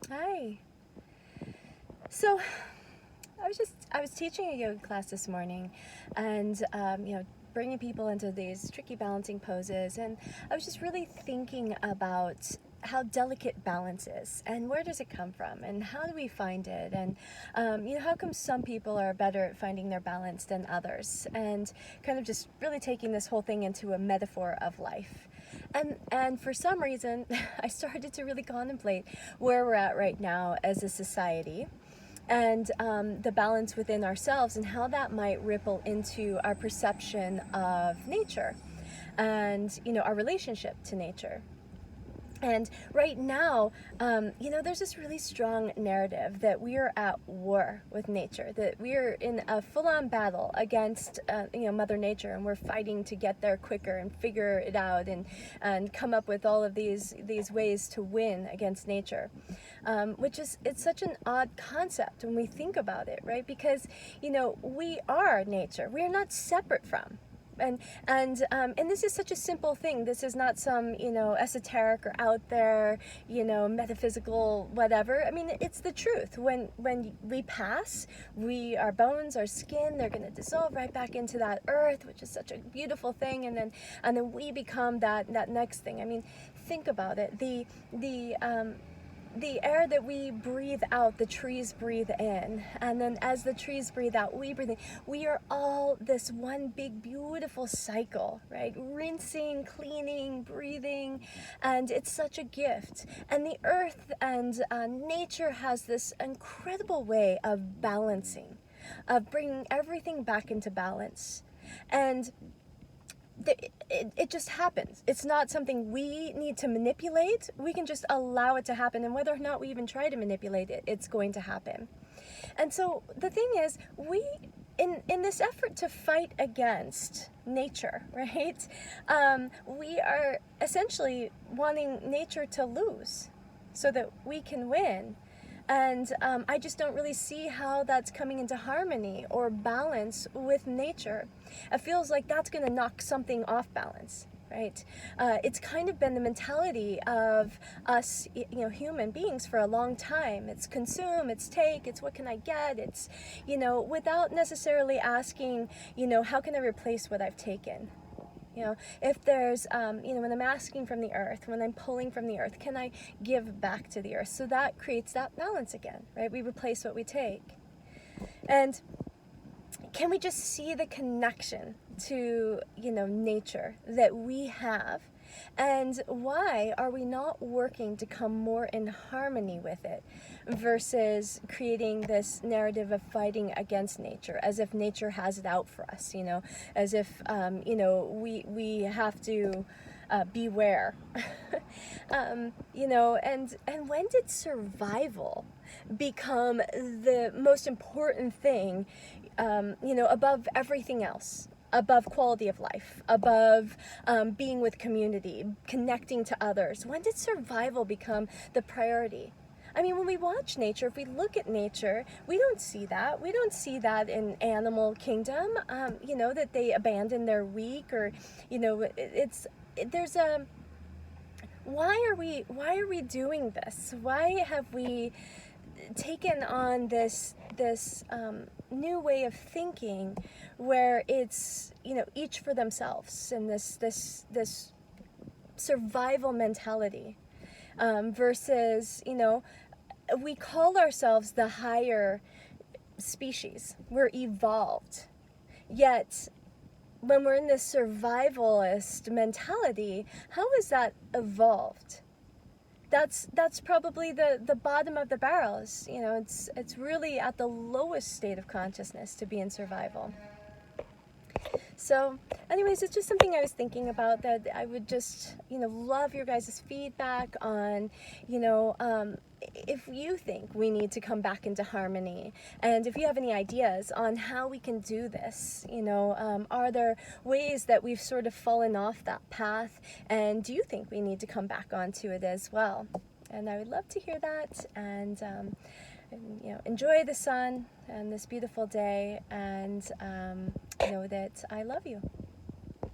Hi. So I was teaching a yoga class this morning, and bringing people into these tricky balancing poses, and I was just really thinking about how delicate balance is, and where does it come from, and how do we find it, and how come some people are better at finding their balance than others, and kind of just really taking this whole thing into a metaphor of life. And for some reason, I started to really contemplate where we're at right now as a society, and the balance within ourselves, and how that might ripple into our perception of nature, and our relationship to nature. And right now, there's this really strong narrative that we are at war with nature, that we are in a full-on battle against, Mother Nature, and we're fighting to get there quicker and figure it out, and come up with all of these ways to win against nature, it's such an odd concept when we think about it, right? Because, we are nature. We are not separate from. And this is such a simple thing. This is not some esoteric or out there metaphysical whatever. I mean, it's the truth. When we pass, our bones, our skin, they're going to dissolve right back into that earth, which is such a beautiful thing, and then we become that next thing. I mean, think about it. The air that we breathe out, the trees breathe in, and then as the trees breathe out, we breathe in. We are all this one big beautiful cycle, right? Rinsing, cleaning, breathing, and it's such a gift. And the earth and nature has this incredible way of balancing, of bringing everything back into balance. And it just happens. It's not something we need to manipulate. We can just allow it to happen, and whether or not we even try to manipulate it, it's going to happen. And so the thing is, we in this effort to fight against nature, right, we are essentially wanting nature to lose so that we can win. And I just don't really see how that's coming into harmony or balance with nature. It feels like that's going to knock something off balance, right? It's kind of been the mentality of us, human beings for a long time. It's consume, it's take, it's what can I get? It's, without necessarily asking, how can I replace what I've taken? If there's, when I'm asking from the earth, when I'm pulling from the earth, can I give back to the earth? So that creates that balance again, right? We replace what we take. And can we just see the connection to, nature that we have? And why are we not working to come more in harmony with it versus creating this narrative of fighting against nature, as if nature has it out for us, as if, we have to beware. And when did survival become the most important thing, above everything else? Above quality of life, above being with community, connecting to others? When did survival become the priority? I mean, when we watch nature, if we look at nature, we don't see that. We don't see that in animal kingdom, that they abandon their weak, or, why are we doing this? Why have we taken on this new way of thinking, where it's each for themselves, and this survival mentality, versus we call ourselves the higher species, we're evolved, yet when we're in this survivalist mentality, how is that evolved? That's probably the bottom of the barrel. It's really at the lowest state of consciousness to be in survival. So anyways, it's just something I was thinking about, that I would just, love your guys' feedback on, if you think we need to come back into harmony, and if you have any ideas on how we can do this. Are there ways that we've sort of fallen off that path, and do you think we need to come back onto it as well? And I would love to hear that, and enjoy the sun and this beautiful day, and know that I love you.